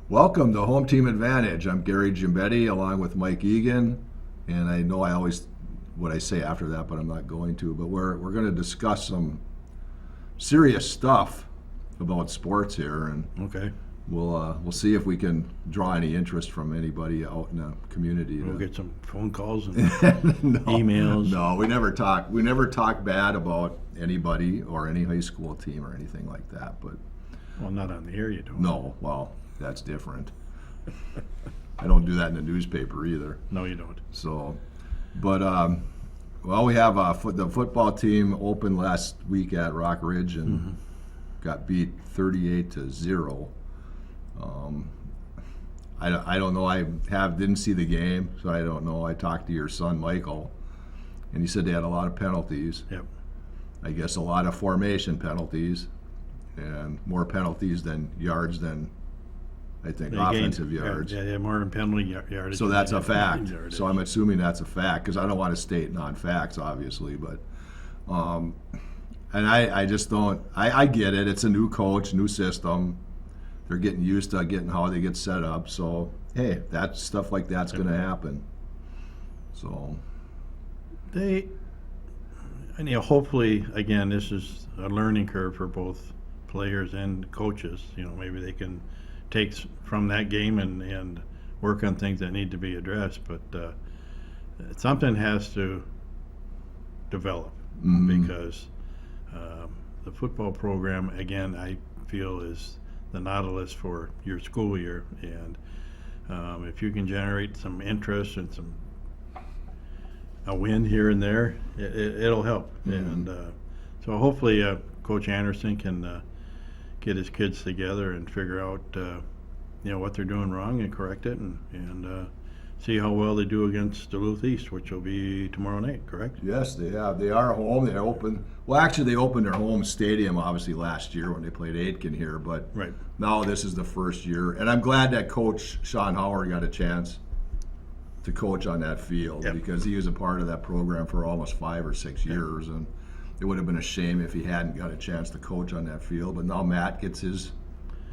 Welcome to Home Team Advantage. I'm Gary Gimbetti along with Mike Egan, and I know I always what I say after that, but I'm not going to. But we're going to discuss some serious stuff about sports here, and Okay. we'll see if we can draw any interest from anybody out in the community. We'll get some phone calls and No, emails. No, we never talk. We never talk bad about anybody or any high school team or anything like that. But Well, not on the air, you don't. no, well, that's different. I don't do that in the newspaper either. No, you don't. So, but well, we have the football team opened last week at Rock Ridge and got beat 38-0. I don't know. Didn't see the game, so I don't know. I talked to your son Michael, and he said they had a lot of penalties. Yep. I guess a lot of formation penalties, and more penalties than yards than I think They offensive gained- yards. Yeah, more than penalty yardage. So that's a than fact. yardage. So I'm assuming that's a fact because I don't want to state non-facts, obviously. But, and I just don't. I get it. It's a new coach, new system. They're getting used to getting how they get set up. So hey, that stuff like that's going to happen. So And hopefully, again, this is a learning curve for both players and coaches. Maybe they can take from that game and work on things that need to be addressed. But something has to develop because the football program, again, I feel is the nautilus for your school year. And if you can generate some interest and a win here and there, it'll help. And so hopefully Coach Anderson can get his kids together and figure out what they're doing wrong and correct it and see how well they do against Duluth East, which will be tomorrow night, correct? yes, they have. They are home. They're open. Well, actually, they opened their home stadium obviously last year when they played Aitken here, but Right. now this is the first year, and I'm glad that Coach Sean Howard got a chance to coach on that field because he was a part of that program for almost 5 or 6 years, and it would have been a shame if he hadn't got a chance to coach on that field. But now Matt gets his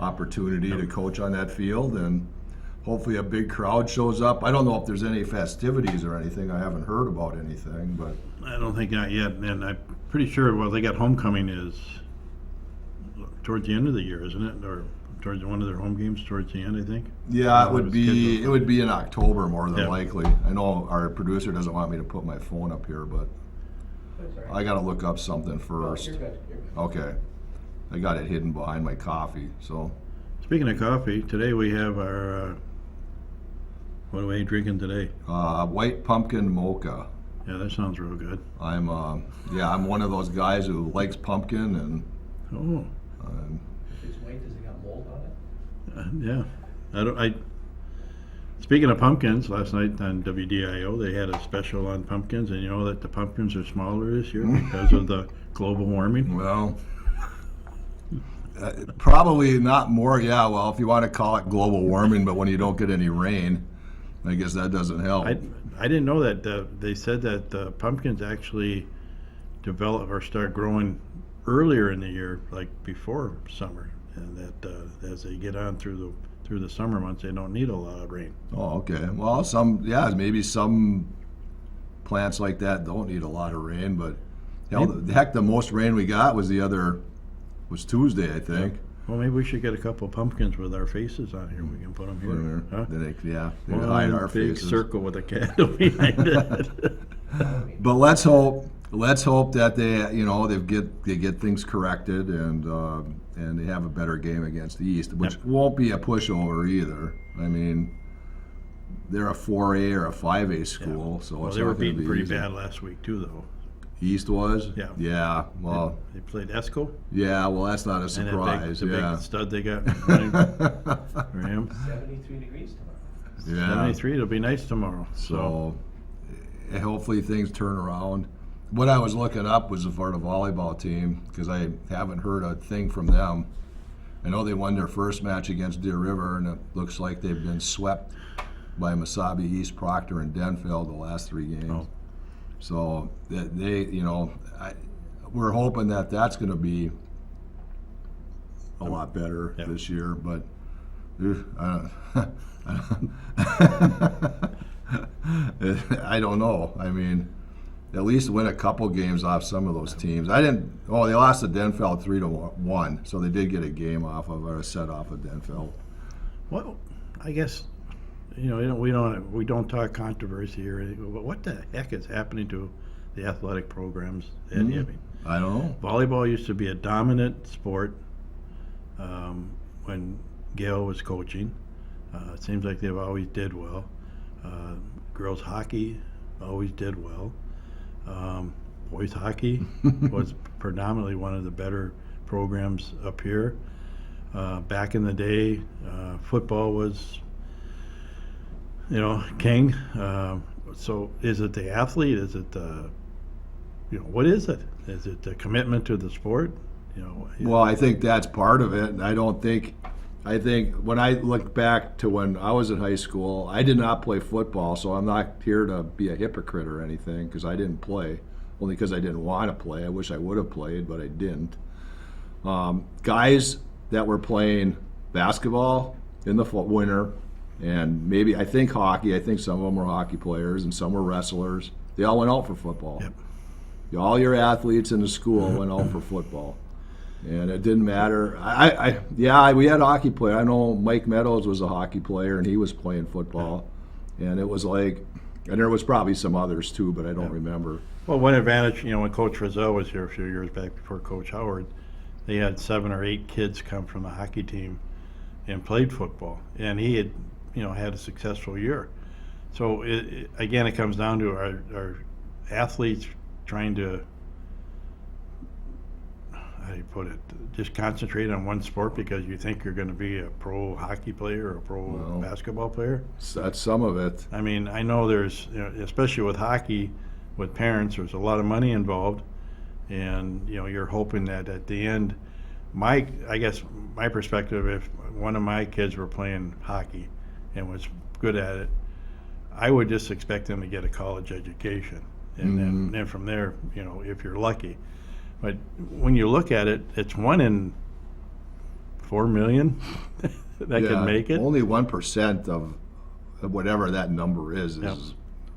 opportunity to coach on that field, and hopefully a big crowd shows up. I don't know if there's any festivities or anything. I haven't heard about anything, but I don't think not yet, and I'm pretty sure, they got homecoming is towards the end of the year, isn't it? Or towards one of their home games towards the end, I think. yeah, it would be in October more than Yeah. likely. I know our producer doesn't want me to put my phone up here, but I got to look up something first. You're good. You're good. Okay. I got it hidden behind my coffee, so. Speaking of coffee, today we have our, what are we drinking today? White pumpkin mocha. Yeah, that sounds real good. I'm one of those guys who likes pumpkin, and Oh, If it's white, does it got mold on it? yeah. Speaking of pumpkins, last night on WDIO, they had a special on pumpkins, and you know that the pumpkins are smaller this year because of the global warming. well, probably not more. Yeah, well, if you want to call it global warming, but when you don't get any rain, I guess that doesn't help. I didn't know that. They said that the pumpkins actually develop or start growing earlier in the year, like before summer, and that as they get on through the summer months, they don't need a lot of rain. Oh, okay. Well, maybe some plants like that don't need a lot of rain, but hell, the most rain we got was Tuesday, I think. Well, maybe we should get a couple pumpkins with our faces on here. We can put them here. Huh? Then they One hide our big faces. circle with a candle behind it. But let's hope that they get things corrected and they have a better game against the East, which won't be a pushover either. I mean, they're a 4A or a 5A school, so Well, it's they were not gonna beaten be pretty easy. bad last week too, though. East was? Yeah. Yeah. Well, They played Esco, yeah. Well, that's not a and surprise. the Yeah. big stud they got for him. 73 degrees tomorrow. Yeah. 73. It'll be nice tomorrow. So hopefully things turn around. What I was looking up was for the volleyball team because I haven't heard a thing from them. I know they won their first match against Deer River, and it looks like they've been swept by Mesabi, East Proctor, and Denfeld the last 3 games. Oh. So we're hoping that that's going to be a lot better Yeah. this year. But I don't know. I mean, at least win a couple games off some of those teams. I didn't. Oh, they lost to Denfeld 3-1, so they did get a game off of, or a set off of Denfeld. Well, I guess, we don't talk controversy or anything, but what the heck is happening to the athletic programs at Hibbing? I don't know. Volleyball used to be a dominant sport when Gail was coaching. It seems like they've always did well. Girls hockey always did well. Boys hockey was predominantly one of the better programs up here. Back in the day, football was, king. So is it the athlete? Is it the, what is it? Is it the commitment to the sport? Well, I think that's part of it. And I think when I look back to when I was in high school, I did not play football, so I'm not here to be a hypocrite or anything because I didn't play, only because I didn't want to play. I wish I would have played, but I didn't. Guys that were playing basketball in the winter, and maybe I think hockey, I think some of them were hockey players and some were wrestlers. They all went out for football. Yep. All your athletes in the school went out for football. And it didn't matter. We had hockey players. I know Mike Meadows was a hockey player, and he was playing football. And it was like, and there was probably some others too, but I don't remember. Well, one advantage, when Coach Frizzell was here a few years back before Coach Howard, they had 7 or 8 kids come from the hockey team and played football. And he had, had a successful year. So, again, it comes down to our athletes trying to, how do you put it, just concentrate on one sport because you think you're going to be a pro hockey player or a pro basketball player. That's some of it. I mean, I know there's, especially with hockey, with parents, there's a lot of money involved, and you're hoping that at the end, I guess my perspective, if one of my kids were playing hockey and was good at it, I would just expect them to get a college education, and then from there, if you're lucky. But when you look at it, it's 1 in 4 million that can make it. Only 1% of whatever that number is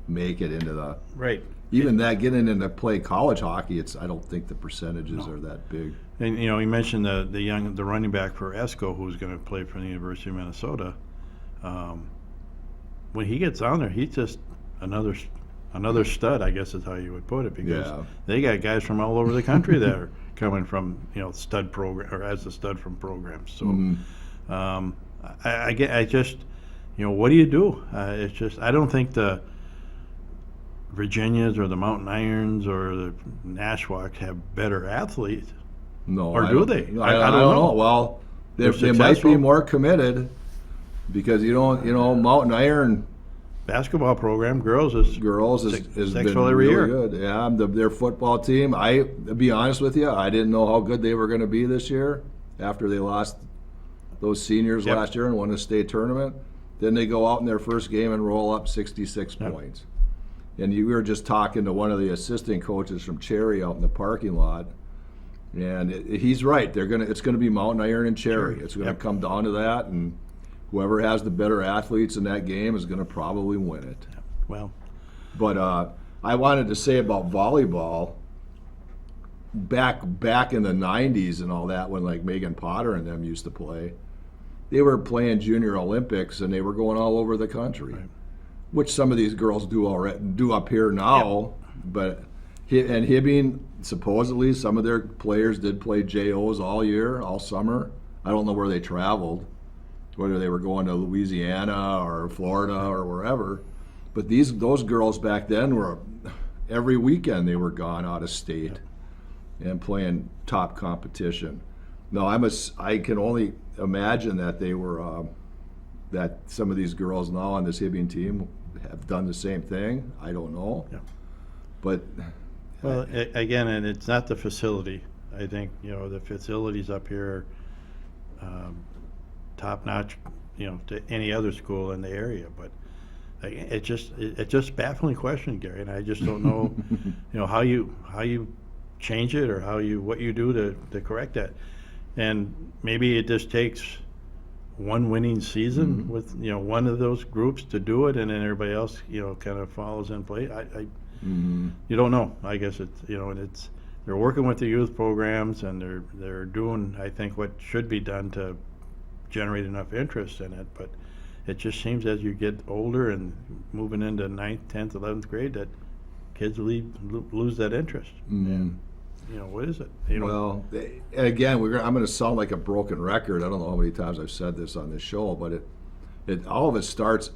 make it into the right. Even that getting into play college hockey, I don't think the percentages are that big. And you mentioned the running back for ESCO who's going to play for the University of Minnesota. When he gets on there, he's just another stud, I guess is how you would put it, because they got guys from all over the country that are coming from stud program or as a stud from programs. So I just what do you do? It's just I don't think the Virginias or the Mountain Irons or the Nashwauks have better athletes. No, or do they? I don't know. Well, they might be more committed because Mountain Iron basketball program girls has been really good. Yeah, their football team. To be honest with you, I didn't know how good they were going to be this year after they lost those seniors last year and won a state tournament. Then they go out in their first game and roll up 66 points. And we were just talking to one of the assistant coaches from Cherry out in the parking lot, and he's right. It's going to be Mountain Iron and Cherry. It's going to come down to that, and whoever has the better athletes in that game is going to probably win it. Well, but I wanted to say about volleyball. Back in the '90s and all that, when like Megan Potter and them used to play, they were playing Junior Olympics and they were going all over the country. Right. Which some of these girls do up here now, but Hibbing, supposedly some of their players did play JOs all year, all summer. I don't know where they traveled, whether they were going to Louisiana or Florida or wherever. But those girls back then were every weekend they were gone out of state and playing top competition. No, I can only imagine that they were that some of these girls now on this Hibbing team have done the same thing. I don't know. Yeah. But well, again, and it's not the facility. I think the facilities up here are top notch, to any other school in the area. But it's just baffling question, Gary, and I just don't know, how you change it or what you do to correct that. And maybe it just takes one winning season with, one of those groups to do it, and then everybody else, kind of follows in play. You don't know. I guess it's, and they're working with the youth programs, and they're doing, I think, what should be done to generate enough interest in it. But it just seems as you get older and moving into 9th, 10th, 11th grade that kids lose that interest. And, what is it? Well, and again, I'm going to sound like a broken record. I don't know how many times I've said this on this show, but it all of it starts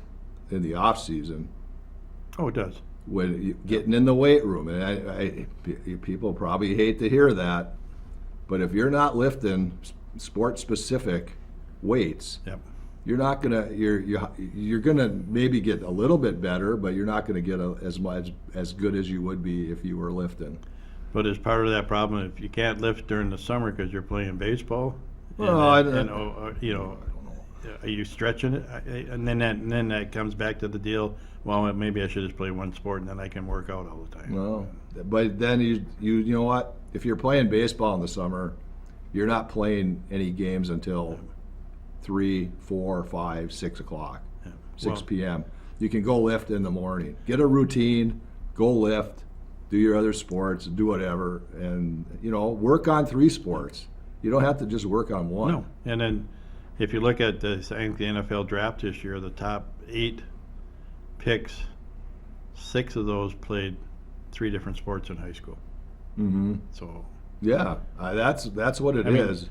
in the off season. Oh, it does. When you getting in the weight room, and people probably hate to hear that, but if you're not lifting sport specific weights, Yep. you're not gonna you're gonna maybe get a little bit better, but you're not gonna get as good as you would be if you were lifting. But as part of that problem, if you can't lift during the summer because you're playing baseball, Well, are you stretching it? And then that comes back to the deal. Well, maybe I should just play one sport and then I can work out all the time. Well, but then you know what? If you're playing baseball in the summer, you're not playing any games until 3, 4, 5, 6 o'clock, Yeah. 6 Well, p.m. You can go lift in the morning. Get a routine, go lift, do your other sports, do whatever, and work on 3 sports. You don't have to just work on one. No. And then if you look at the NFL draft this year, the top 8 picks, 6 of those played 3 different sports in high school. Mm-hmm. So Yeah, that's what it is.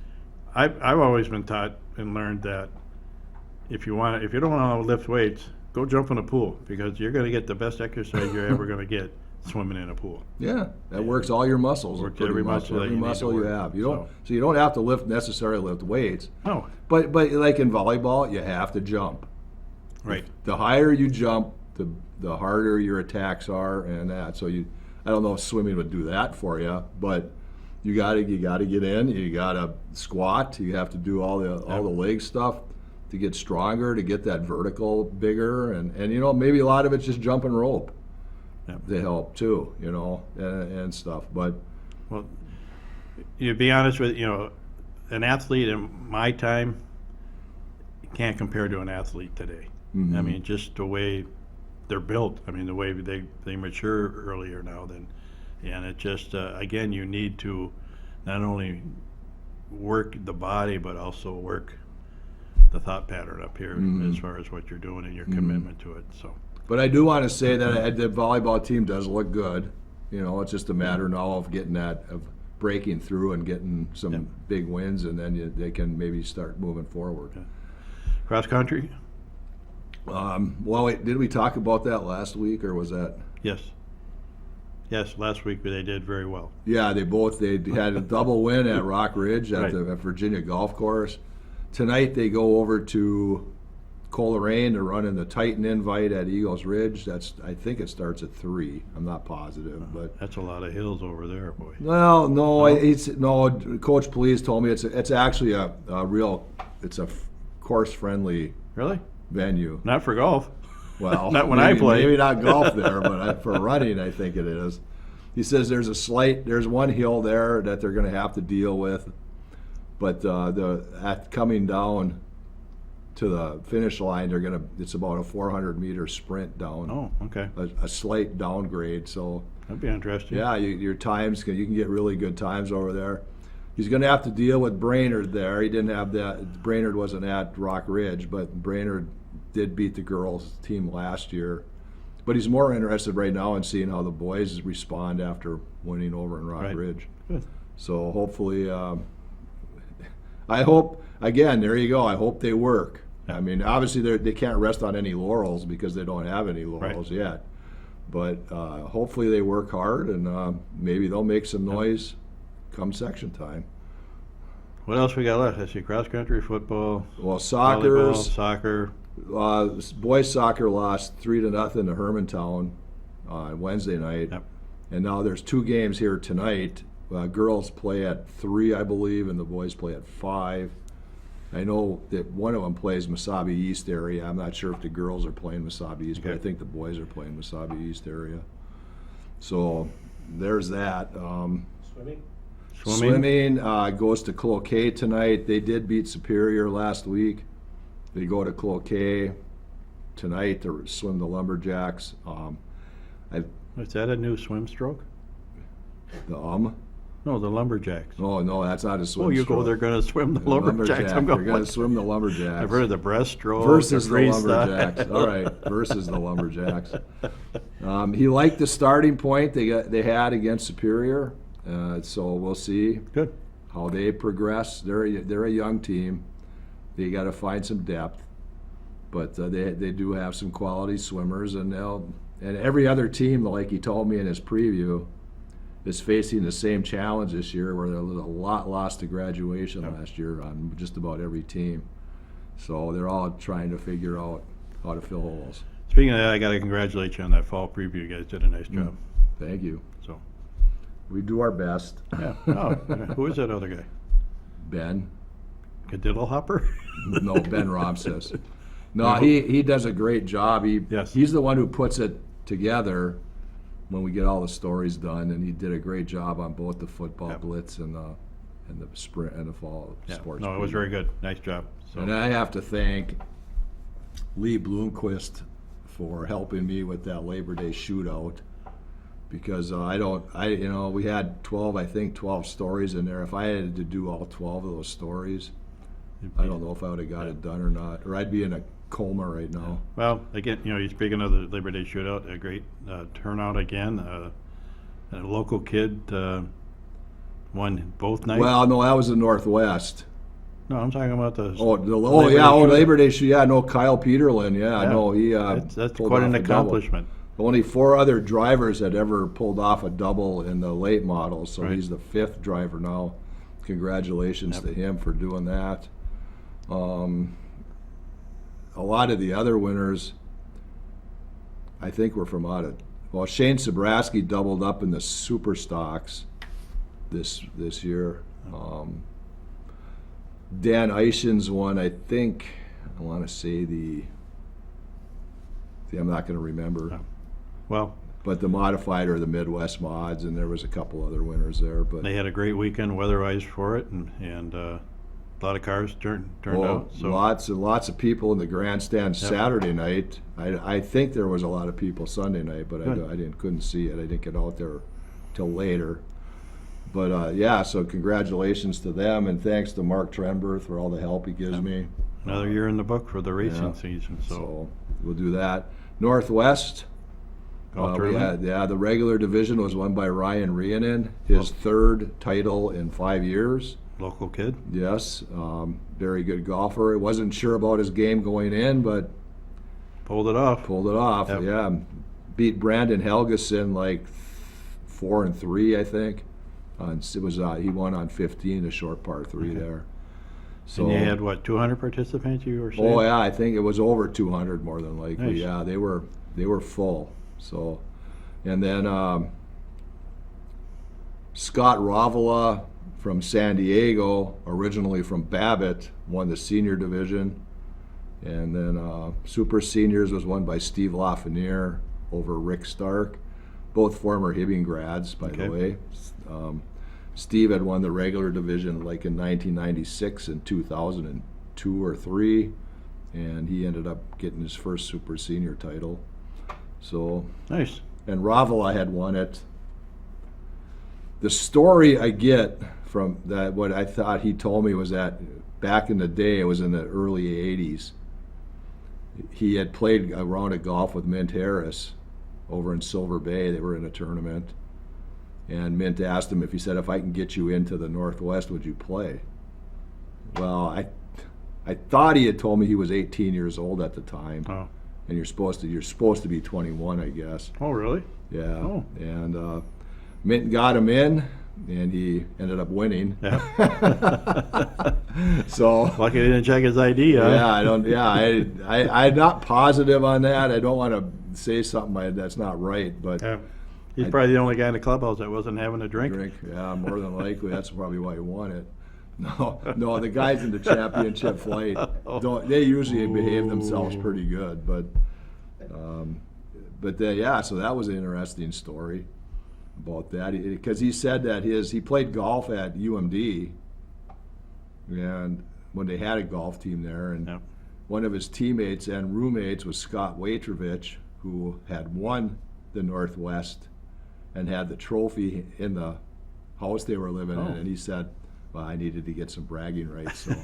I've always been taught and learned that if you don't want to lift weights, go jump in a pool, because you're going to get the best exercise you're ever going to get swimming in a pool. Yeah, that works all your muscles. Works pretty every much, muscle that every you need muscle to you work. have. So You don't have to necessarily lift weights, No, but like in volleyball, you have to jump. right. The higher you jump, the harder your attacks are, and that. So I don't know if swimming would do that for you, but you got to get in. You got to squat. You have to do all the leg stuff to get stronger, to get that vertical bigger, and maybe a lot of it's just jumping rope. Yep. To help too, and stuff. But Well, you be honest with an athlete in my time can't compare to an athlete today. I mean, just the way they're built. I mean, the way they mature earlier now and it just again, you need to not only work the body but also work the thought pattern up here as far as what you're doing and your commitment to it. So. But I do want to say that the volleyball team does look good. It's just a matter now of breaking through and getting some big wins, and then they can maybe start moving forward. Cross country? Well, did we talk about that last week, or was that? Yes. Yes, last week they did very well. Yeah, they had a double win at Rock Ridge at Right. the Virginia Golf Course. Tonight they go over to Coleraine to run in the Titan Invite at Eagles Ridge. I think it starts at 3. I'm not positive, but That's a lot of hills over there, boy. well, no. Coach Please told me it's actually a course friendly Really? venue. Not for golf. Well, Not when I play. Maybe not golf there, but for running, I think it is. He says there's one hill there that they're going to have to deal with, but coming down to the finish line, it's about a 400-meter sprint down. Oh, okay. A slight downgrade, so That'd be interesting. yeah, your times you can get really good times over there. He's going to have to deal with Brainerd there. He didn't have that. Brainerd wasn't at Rock Ridge, but Brainerd did beat the girls team last year. But he's more interested right now in seeing how the boys respond after winning over in Rock Right. Ridge. Good. So hopefully, I hope, again, there you go. I hope they work. I mean, obviously they can't rest on any laurels because they don't have any laurels yet. But hopefully they work hard, and maybe they'll make some noise come section time. What else we got left? I see cross country, football, Well, volleyball, soccer. boys soccer lost 3-0 to Hermantown on Wednesday night. Yep. And now there's 2 games here tonight. Girls play at 3, I believe, and the boys play at 5. I know that one of them plays Mesabi East area. I'm not sure if the girls are playing Mesabi East, but I Okay. think the boys are playing Mesabi East area. So there's that. Swimming? Swimming goes to Cloquet tonight. They did beat Superior last week. They go to Cloquet tonight to swim the Lumberjacks. Is that a new swim stroke? The No, the Lumberjacks. no, that's not a swim Oh, you stroke. go, they're gonna swim the The Lumberjacks. I'm They're going, going to what? swim the Lumberjacks. I've heard of the breaststroke. Versus the freestyle. Lumberjacks. All right, versus the Lumberjacks. He liked the starting point they had against Superior, so we'll see Good. how they progress. They're a young team. They got to find some depth, but they do have some quality swimmers, and every other team, like he told me in his preview, is facing the same challenge this year, where a lot lost to graduation last year on just about every team. So they're all trying to figure out how to fill holes. Speaking of that, I gotta congratulate you on that fall preview. You guys did a nice job. Thank you. So, We do our best. yeah. Oh, who is that other guy? Ben. Cadiddle Hopper? No, Ben Romses. No, he does a great job. Yes. He's the one who puts it together when we get all the stories done, and he did a great job on both the football Yep. blitz and the sprint and the fall Yeah. sports. No, it was preview. very good. Nice job. So, And I have to thank Lee Bloomquist for helping me with that Labor Day shootout, because we had 12 stories in there. If I had to do all 12 of those stories, I don't know if I would have got it done or not, or I'd be in a coma right now. well, again, you're speaking of the Labor Day shootout, a great turnout again. A local kid won both nights. Well, no, that was the Northwest. No, I'm talking about the. Labor Day shootout. Labor Day shoot. Yeah, no, Kyle Peterlin. Yeah, I Yeah. know he. That's pulled quite off an a double. accomplishment. Only 4 other drivers had ever pulled off a double in the late models, so Right. he's the 5th driver now. Congratulations to him for doing that. A lot of the other winners, I think, were from out of. Well, Shane Sabraski doubled up in the super stocks this year. Dan Eishens won, I think. I want to say I'm not going to remember. No. Well, But the modified or the Midwest mods, and there was a couple other winners there. But they had a great weekend weather-wise for it, and a lot of cars turned out. So lots and lots of people in the grandstand Saturday night. I think there was a lot of people Sunday night, but Good. couldn't see it. I didn't get out there till later. But so congratulations to them, and thanks to Mark Trenberth for all the help he gives me. another year in the book for the racing Yeah. season. So we'll do that. Northwest. Golf We tournament? had, the regular division was won by Ryan Rhiannon, his 3rd title in 5 years. Local kid. Yes, very good golfer. Wasn't sure about his game going in, but Pulled it off. pulled it off. Yep. Yeah, beat Brandon Helgeson like 4 and 3, I think. It was he won on 15, a short par 3 there. So And you had, what, 200 participants, you were saying? oh yeah, I think it was over 200 more than likely. Nice. Yeah, they were full. So, and then Scott Ravila from San Diego, originally from Babbitt, won the senior division. And then Super Seniors was won by Steve Lafreniere over Rick Stark, both former Hibbing grads, by the way. Steve had won the regular division like in 1996 and 2002 or 3, and he ended up getting his first Super Senior title. So, Nice. and Ravila had won it. The story I get from that, what I thought he told me was that back in the day, it was in the early 80s, he had played a round of golf with Mint Harris over in Silver Bay. They were in a tournament. And Mint asked him if if I can get you into the Northwest, would you play? Well, I thought he had told me he was 18 years old at the time. Oh. And you're supposed to be 21, I guess. Oh, really? Yeah. Oh. And Mint got him in, and he ended up winning. Yeah. So Lucky they didn't check his ID, huh? yeah, I don't. Yeah, I'm not positive on that. I don't want to say something that's not right, but Yeah. He's probably the only guy in the clubhouse that wasn't having a drink. Yeah, more than likely. That's probably why he won it. No, the guys in the championship flight they usually behave themselves pretty good, but so that was an interesting story about that, because he said that he played golf at UMD, and when they had a golf team there, and Yep. one of his teammates and roommates was Scott Waitrevich, who had won the Northwest and had the trophy in the house they were living in. Oh. And he said, well, I needed to get some bragging rights, so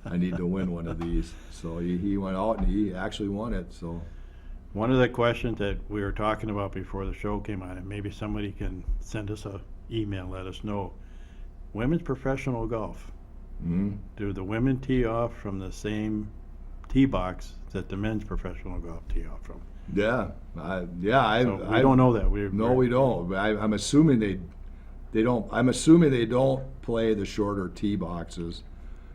I need to win one of these. So he went out and he actually won it. So One of the questions that we were talking about before the show came on, and maybe somebody can send us a email, let us know. Women's professional golf. Do the women tee off from the same tee box that the men's professional golf tee off from? yeah, So we don't know that. No, we don't. I'm assuming they don't. I'm assuming they don't play the shorter tee boxes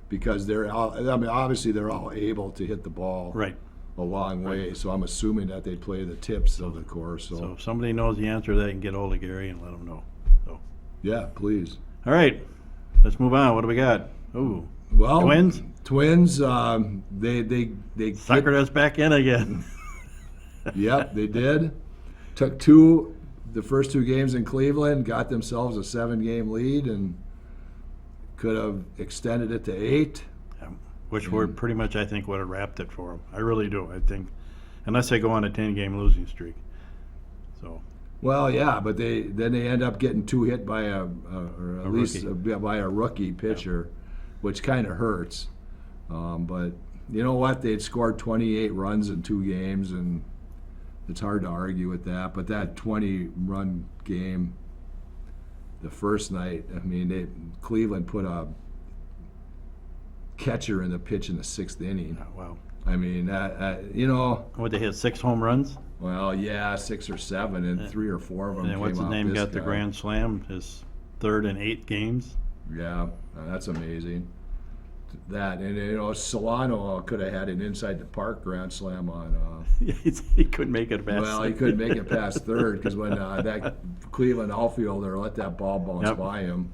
because they're all, I mean, obviously they're all able to hit the ball Right. a long way. So I'm assuming that they play the tips of the course. So So if somebody knows the answer to that, you can get hold of Gary and let him know. So, yeah, please. all right, let's move on. What do we got? Ooh, Well, Twins? Twins. They suckered us back in again. Yep, they did. Took the first two games in Cleveland, got themselves a 7-game lead, and could have extended it to 8. Which were pretty much, I think, would have wrapped it for them. I really do. I think, unless they go on a 10-game losing streak. So, Well, yeah, but they end up getting 2 hit by or at least rookie. by a rookie pitcher, which kind of hurts. But you know what? They'd scored 28 runs in 2 games, and it's hard to argue with that. But that 20-run game, the first night, I mean, Cleveland put a catcher in the pitch in the 6th inning. wow. I mean, you know, What, they hit 6 home runs? well, yeah, 6 or 7, and 3 or 4 of them And came what's his off name this got the guy. grand slam, his 3rd and 8th games? Yeah, that's amazing. That, and you know, Solano could have had an inside the park grand slam on. He couldn't make it past. Well, he couldn't make it past 3rd because when that Cleveland outfielder let that ball bounce Yep. by him,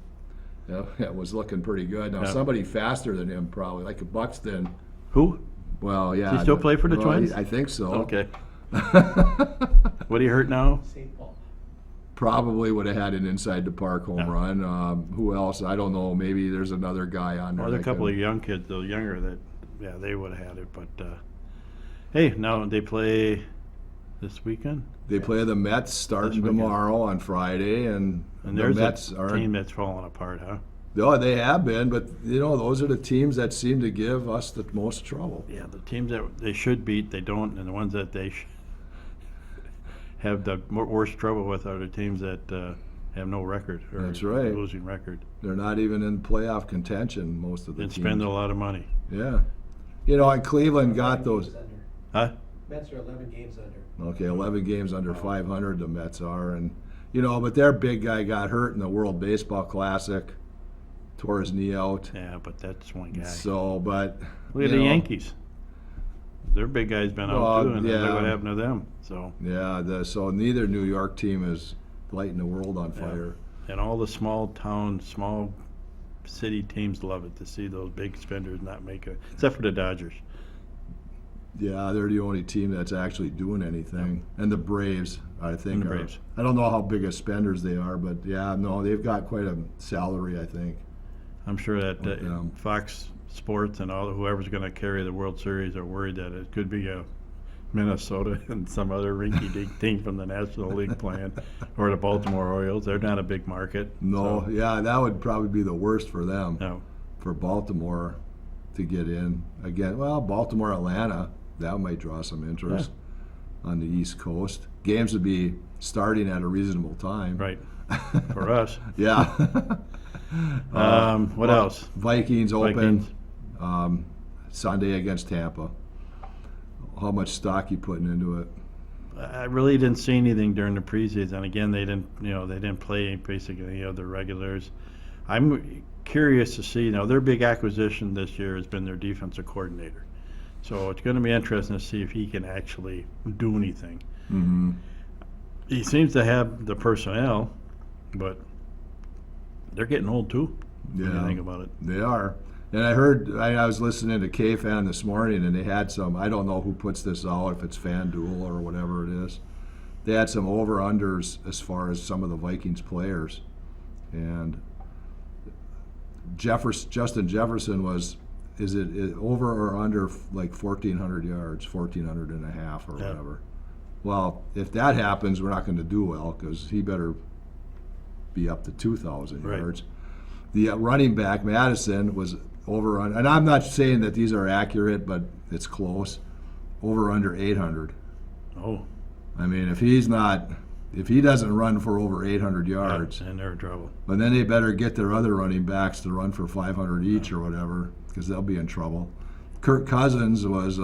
it was looking pretty good. Now Yep. somebody faster than him probably, like a Buxton. Who? Well, yeah. Does he still play for the well, Twins? I think so. Okay. What, he hurt now? St. Paul. Probably would have had an inside the park home Yeah. run. Who else? I don't know. Maybe there's another guy on there. Or there a that couple can- of young kids, the younger that, yeah, they would have had it. But hey, now they play this weekend, They play the Mets starting weekend. tomorrow on Friday, and and the there's Mets a are. team that's falling apart, huh? Oh, they have been, but you know those are the teams that seem to give us the most trouble. Yeah, the teams that they should beat, they don't, and the ones that they have the worst trouble with are the teams that have no record or That's right. losing record They're not even in playoff contention. Most of the and teams. spend a lot of money. Yeah, you know, and Cleveland got 11 those. games under. Huh? Mets are 11 games under. Okay, 11 games under 500. The Mets are, and you know, but their big guy got hurt in the World Baseball Classic, tore his knee out. Yeah, but that's one guy. So, but Look at you the know, Yankees. Their big guy's been Well, out too, and yeah. look what happened to them. So, Yeah, so neither New York team is lighting the world on Yeah. fire. and all the small town, small city teams love it to see those big spenders not make it, except for the Dodgers. Yeah, they're the only team that's actually doing anything. And the Braves, I think. And the are- Braves. I don't know how big of spenders they are, but yeah, no, they've got quite a salary, I think. I'm sure that Yeah. Fox Sports and all whoever's going to carry the World Series are worried that it could be a Minnesota and some other rinky-dink team from the National League playing, or the Baltimore Orioles. They're not a big market. No, so, yeah, that would probably be the worst for them, no. for Baltimore to get in. Again, well, Baltimore, Atlanta, that might draw some interest on the East Coast. Games would be starting at a reasonable time. Right. For us. Yeah. What else? Vikings open Vikings. Sunday against Tampa. How much stock you putting into it? I really didn't see anything during the preseason. Again, they didn't play basically any of the regulars. I'm curious to see. Their big acquisition this year has been their defensive coordinator. So it's going to be interesting to see if he can actually do anything. Mm-hmm. He seems to have the personnel, but they're getting old too. When you Yeah. think about it. They are. And I was listening to K-Fan this morning, and they had some, I don't know who puts this out, if it's FanDuel or whatever it is. They had some over-unders as far as some of the Vikings players. And Justin Jefferson was is it over or under like 1,400 yards, 1,400 and a half or Yeah. whatever? Well, if that happens, we're not going to do well because he better be up to 2,000 Right. yards. The running back, Madison, was over on, and I'm not saying that these are accurate, but it's close, over under 800. Oh, I mean, if he doesn't run for over 800 yards, and they're in trouble. but then they better get their other running backs to run for 500 each or whatever, because they'll be in trouble. Kirk Cousins was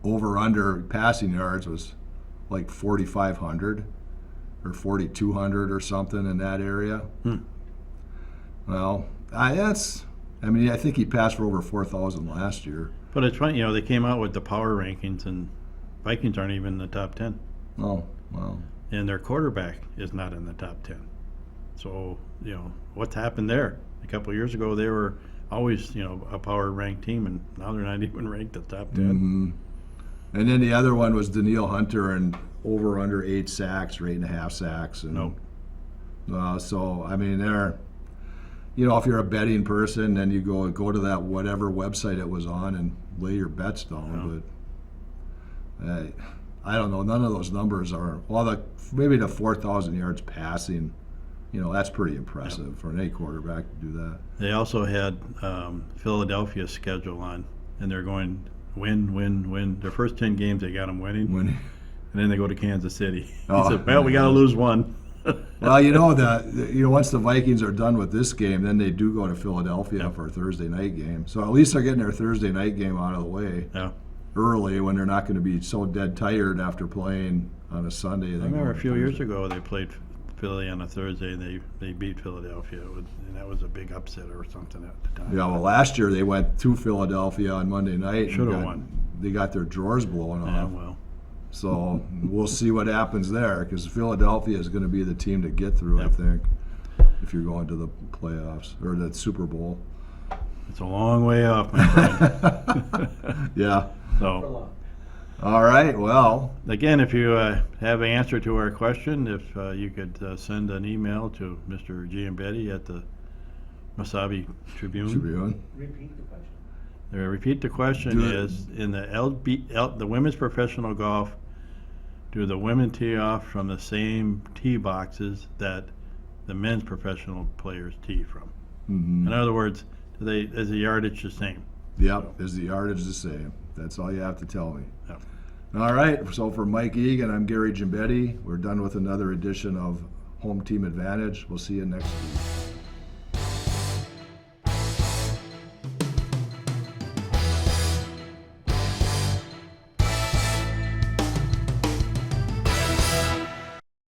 over under passing yards was like 4,500 or 4,200 or something in that area. Well, I think he passed for over 4,000 last year. But it's funny, they came out with the power rankings, and Vikings aren't even in the top 10. Oh, well. And their quarterback is not in the top 10. So, what's happened there? A couple of years ago, they were always, a power ranked team, and now they're not even ranked the top 10. Mm-hmm. And then the other one was Daniil Hunter and over under 8 sacks or 8.5 sacks. And, Nope. So, I mean, they're, if you're a betting person, then you go to that whatever website it was on and lay your bets down. But I don't know. None of those numbers are, maybe the 4,000 yards passing, that's pretty impressive for any quarterback to do that. They also had Philadelphia's schedule on, and they're going win. Their first 10 games, they got them winning. And then they go to Kansas City. He said, well, we got to lose one. Well, once the Vikings are done with this game, then they do go to Philadelphia for a Thursday night game. So at least they're getting their Thursday night game out of the way Yeah. early when they're not going to be so dead tired after playing on a Sunday. I remember a few years ago they played Philly on a Thursday, and they beat Philadelphia. And that was a big upset or something at the time. Yeah, well, last year they went to Philadelphia on Monday night. Should have won. They got their drawers blown Yeah, off. well. So we'll see what happens there because Philadelphia is going to be the team to get through, I Yep. think, if you're going to the playoffs or the Super Bowl. It's a long way off, my friend. Yeah. For So, long. All right. Well, again, if you have an answer to our question, if you could send an email to Mr. Giambetti at the Mesabi Tribune. Repeat the question. Repeat the question Do it. is, in the women's professional golf, do the women tee off from the same tee boxes that the men's professional players tee from? mhm. In other words, is the yardage the same? Yep. Is the yardage the same? That's all you have to tell me. Yep. All right. So for Mike Egan, I'm Gary Giambetti. We're done with another edition of Home Team Advantage. We'll see you next week.